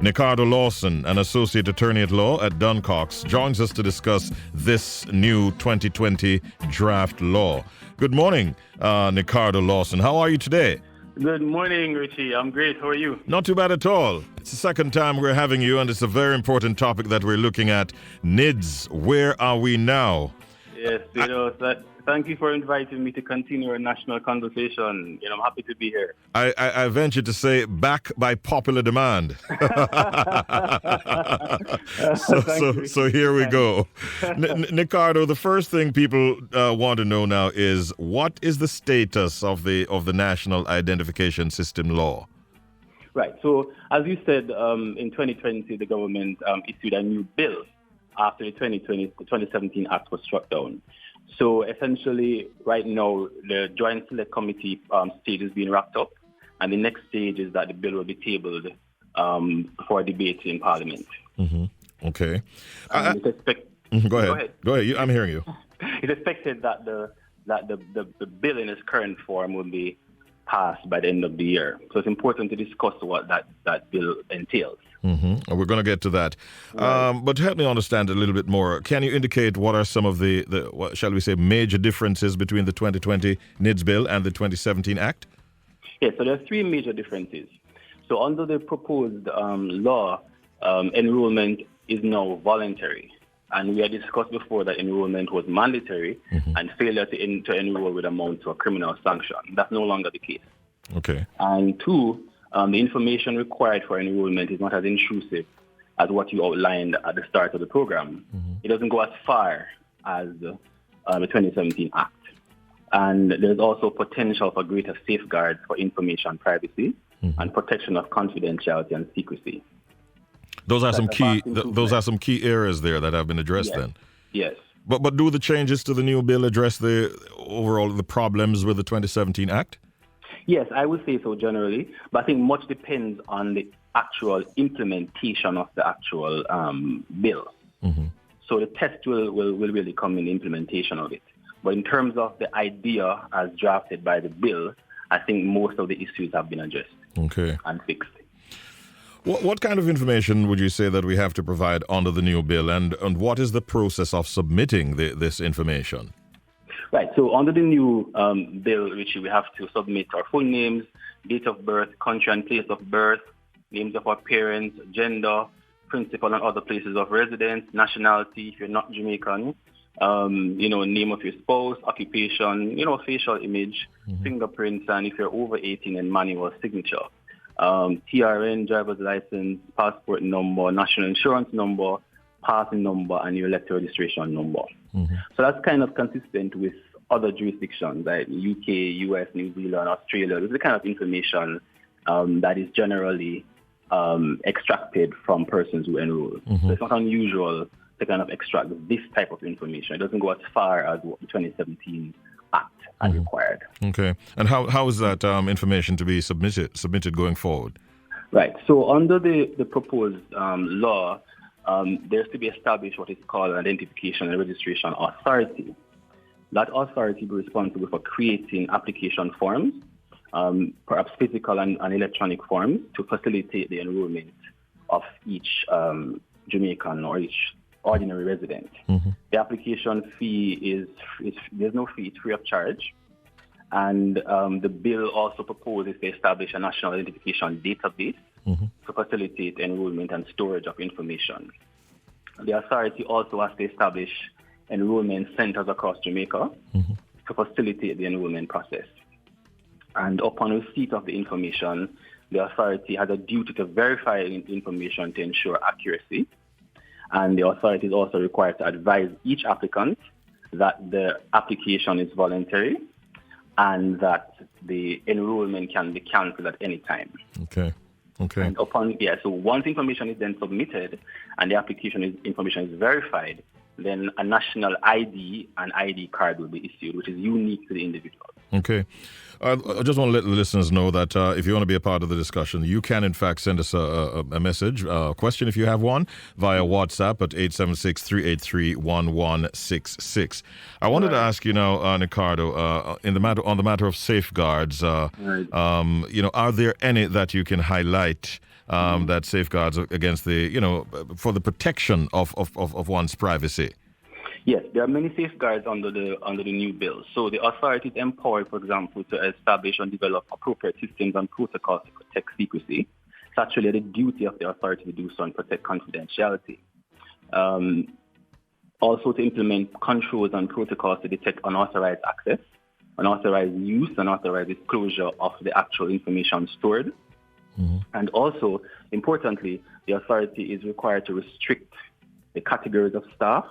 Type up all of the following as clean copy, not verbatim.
Nickardo Lawson, an associate attorney at law at DunnCox, joins us to discuss this new 2020 draft law. Good morning, Nickardo Lawson. How are you today? Good morning, Ritchie. I'm great. How are you? Not too bad at all. It's the second time we're having you, and it's a very important topic that we're looking at. NIDS, where are we now? Yes, thank you for inviting me to continue our national conversation. I'm happy to be here. I venture to say back by popular demand. So here we go. Nickardo, the first thing people want to know now is, what is the status of the National Identification System law? Right. So as you said, in 2020, the government issued a new bill after the 2017 Act was struck down. So essentially, right now, the Joint Select Committee stage is being wrapped up, and the next stage is that the bill will be tabled for debate in Parliament. Mm-hmm. Okay. Go ahead. Go ahead. I'm hearing you. It's expected that the bill in its current form will be passed by the end of the year. So it's important to discuss what that bill entails. Mm-hmm. We're going to get to that. Right. But help me understand a little bit more. Can you indicate what are some of the what shall we say, major differences between the 2020 NIDS bill and the 2017 Act? Yes, so there are three major differences. So under the proposed law, enrollment is now voluntary. And we had discussed before that enrollment was mandatory, and failure to enroll would amount to a criminal sanction. That's no longer the case. Okay. And two, the information required for enrollment is not as intrusive as what you outlined at the start of the program. It doesn't go as far as the 2017 Act. And there's also potential for greater safeguards for information privacy and protection of confidentiality and secrecy. Those are some key areas there that have been addressed. Yes. Then. Yes. But do the changes to the new bill address the problems with the 2017 Act? Yes, I would say so generally, but I think much depends on the actual implementation of the actual bill. So the test will really come in the implementation of it. But in terms of the idea as drafted by the bill, I think most of the issues have been addressed and fixed. What kind of information would you say that we have to provide under the new bill, and what is the process of submitting this information? Right. So under the new bill, Richie, we have to submit our full names, date of birth, country and place of birth, names of our parents, gender, principal and other places of residence, nationality, if you're not Jamaican, name of your spouse, occupation, facial image, fingerprints, and if you're over 18, and manual signature. TRN, driver's license, passport number, national insurance number, passing number, and your electoral registration number. So that's kind of consistent with other jurisdictions like UK, US, New Zealand, Australia. This is the kind of information that is generally extracted from persons who enroll. So it's not unusual to kind of extract this type of information. It doesn't go as far as what the 2017 Act has required. Okay. And how is that information to be submitted going forward? Right. So under the proposed law, there's to be established what is called an identification and registration authority. That authority will be responsible for creating application forms, perhaps physical and electronic forms, to facilitate the enrollment of each Jamaican or each ordinary resident. The application fee there's no fee, it's free of charge. And the bill also proposes to establish a national identification database to facilitate enrollment and storage of information. The authority also has to establish enrollment centers across Jamaica to facilitate the enrollment process. And upon receipt of the information, the authority has a duty to verify information to ensure accuracy. And the authority is also required to advise each applicant that the application is voluntary and that the enrollment can be cancelled at any time. Okay. And so once information is then submitted and the information is verified, then a national ID and ID card will be issued, which is unique to the individual. Okay. I just want to let the listeners know that if you want to be a part of the discussion, you can, in fact, send us a message, a question if you have one, via WhatsApp at 876-383-1166. I wanted to ask you now, Nickardo, on the matter of safeguards, are there any that you can highlight that safeguards against for the protection of one's privacy. Yes, there are many safeguards under the new bill. So the authority is empowered, for example, to establish and develop appropriate systems and protocols to protect secrecy. It's actually the duty of the authority to do so and protect confidentiality. Also to implement controls and protocols to detect unauthorized access, unauthorized use, unauthorized disclosure of the actual information stored. Mm-hmm. And also, importantly, the authority is required to restrict the categories of staff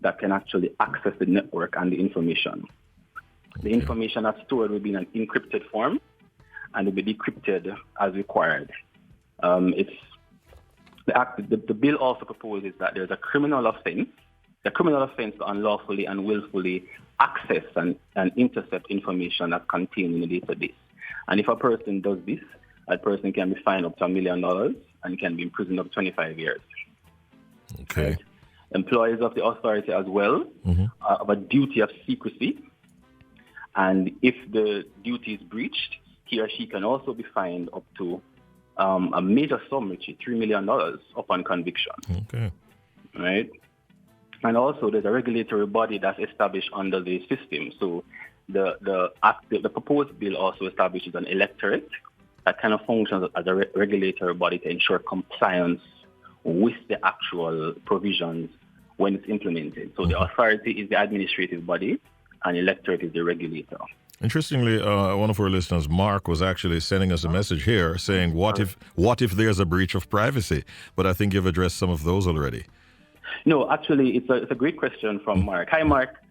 that can actually access the network and the information. Okay. The information that's stored will be in an encrypted form and will be decrypted as required. The bill also proposes that there's a criminal offense to unlawfully and willfully access and intercept information that's contained in the database. And if a person does this, that person can be fined up to $1 million and can be imprisoned up to 25 years. Okay. Right? Employees of the authority as well have a duty of secrecy. And if the duty is breached, he or she can also be fined up to a major sum, Ritchie, $3 million upon conviction. Okay. Right? And also there's a regulatory body that's established under the system. So the proposed bill also establishes an electorate that kind of functions as a regulatory body to ensure compliance with the actual provisions when it's implemented. So the authority is the administrative body and the electorate is the regulator. Interestingly, one of our listeners, Mark, was actually sending us a message here saying, what if there's a breach of privacy? But I think you've addressed some of those already. No, actually, it's a great question from Mark. Hi, Mark.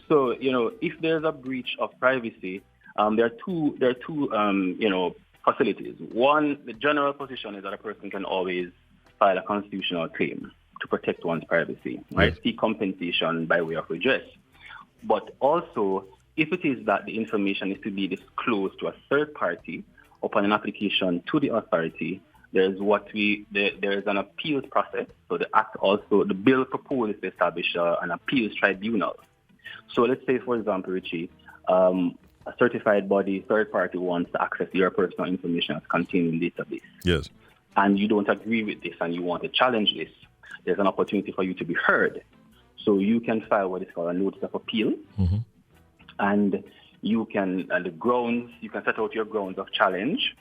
So, if there's a breach of privacy, there are two facilities. One, the general position is that a person can always file a constitutional claim to protect one's privacy, right? Yes. Seek compensation by way of redress. But also, if it is that the information is to be disclosed to a third party upon an application to the authority, there is an appeals process. So the bill proposes to establish an appeals tribunal. So let's say, for example, Ritchie, a certified body, third party wants to access your personal information that's contained in the database. Yes. And you don't agree with this and you want to challenge this, there's an opportunity for you to be heard. So you can file what is called a notice of appeal. And you can set out your grounds of challenge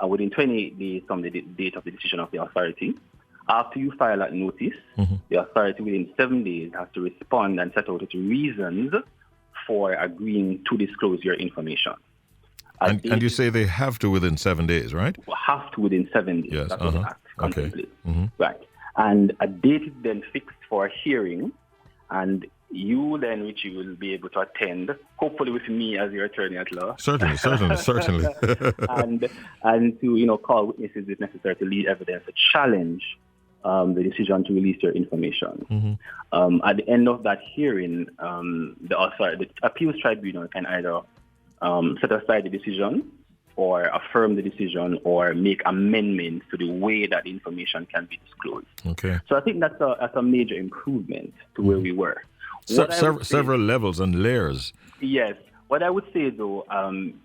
within 28 days from the date of the decision of the authority. After you file that notice, the authority within 7 days has to respond and set out its reasons for agreeing to disclose your information. And you say they have to within 7 days, right? Have to within 7 days. Yes. That's what the Act contemplates. Okay. Right. And a date is then fixed for a hearing, and you then, Ritchie, will be able to attend, hopefully with me as your attorney at law. Certainly. and to, call witnesses if necessary to lead evidence to challenge the decision to release your information. At the end of that hearing, the appeals tribunal can either set aside the decision or affirm the decision or make amendments to the way that the information can be disclosed. Okay. So I think that's a major improvement to where we were. Several levels and layers. Yes. What I would say, though,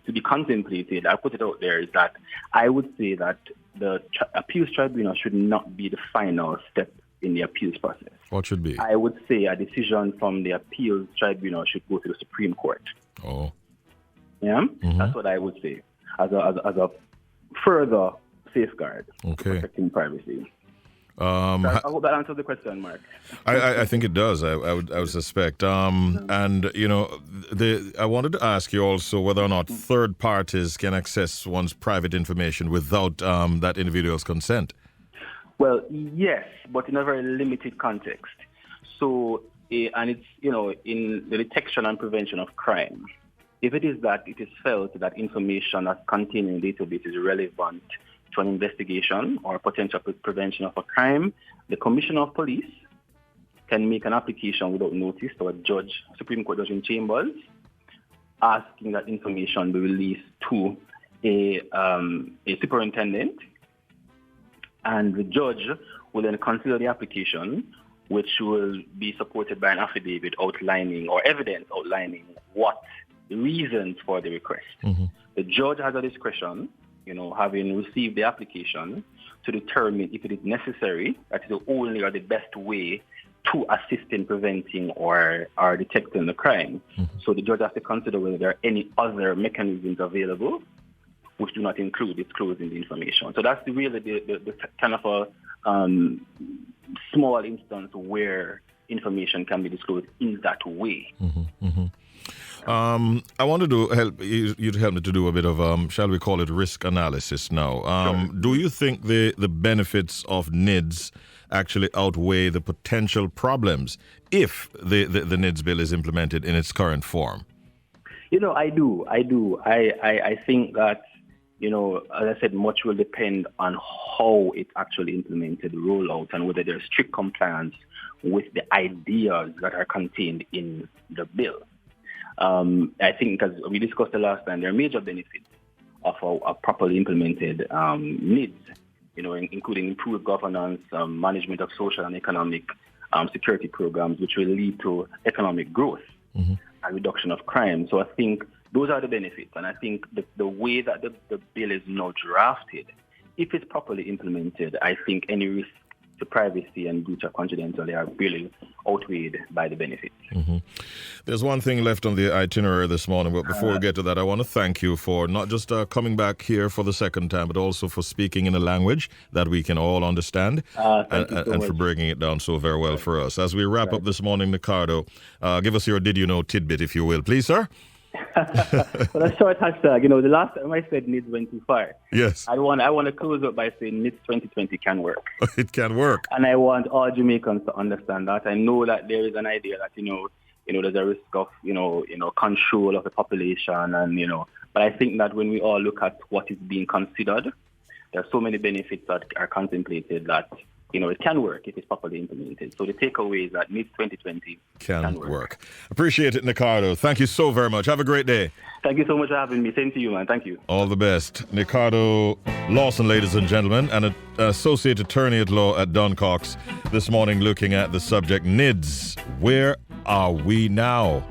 to be contemplated, I put it out there, is that I would say that the appeals tribunal should not be the final step in the appeals process. What should be? I would say a decision from the appeals tribunal should go to the Supreme Court. Oh. Yeah? That's what I would say as a further safeguard for protecting privacy. I hope that answers the question, Mark. I think it does. I would suspect. And I wanted to ask you also whether or not third parties can access one's private information without that individual's consent. Well, yes, but in a very limited context. So, and it's in the detection and prevention of crime. If it is that it is felt that information that's contained in the database is relevant to an investigation or potential prevention of a crime, the Commissioner of Police can make an application without notice to a judge, Supreme Court judge in chambers, asking that information be released to a superintendent, and the judge will then consider the application, which will be supported by an affidavit outlining or evidence outlining what the reasons for the request. The judge has a discretion, having received the application, to determine if it is necessary, that is the only or the best way to assist in preventing or detecting the crime. Mm-hmm. So the judge has to consider whether there are any other mechanisms available which do not include disclosing the information. So that's really the kind of a small instance where information can be disclosed in that way. Mm-hmm, mm-hmm. I wanted to help you to help me to do a bit of, shall we call it, risk analysis now. Sure. Do you think the benefits of NIDS actually outweigh the potential problems if the NIDS bill is implemented in its current form? I do. I think that, as I said, much will depend on how it's actually implemented, rollout, and whether there's strict compliance with the ideas that are contained in the bill. I think, as we discussed the last time, there are major benefits of a properly implemented NIDS, including improved governance, management of social and economic security programs, which will lead to economic growth mm-hmm. and reduction of crime. So I think those are the benefits. And I think the way that the bill is now drafted, if it's properly implemented, I think any risk to privacy and breach of confidentiality are really outweighed by the benefits. Mm-hmm. There's one thing left on the itinerary this morning, but before we get to that, I want to thank you for not just coming back here for the second time, but also for speaking in a language that we can all understand and for breaking it down so very well for us. As we wrap up this morning, Nickardo, give us your did you know tidbit, if you will, please, sir. Well, a short hashtag. The last time I said NIDS went too far. Yes. I want to close up by saying NIDS 2020 can work. It can work. And I want all Jamaicans to understand that. I know that there is an idea that, there's a risk of, control of the population and, but I think that when we all look at what is being considered, there are so many benefits that are contemplated that, it can work if it's properly implemented. So the takeaway is that NIDS 2020 can work. Appreciate it, Nickardo. Thank you so very much. Have a great day. Thank you so much for having me. Same to you, man. Thank you. All the best. Nickardo Lawson, ladies and gentlemen, and an associate attorney at law at DunnCox this morning looking at the subject NIDS. Where are we now?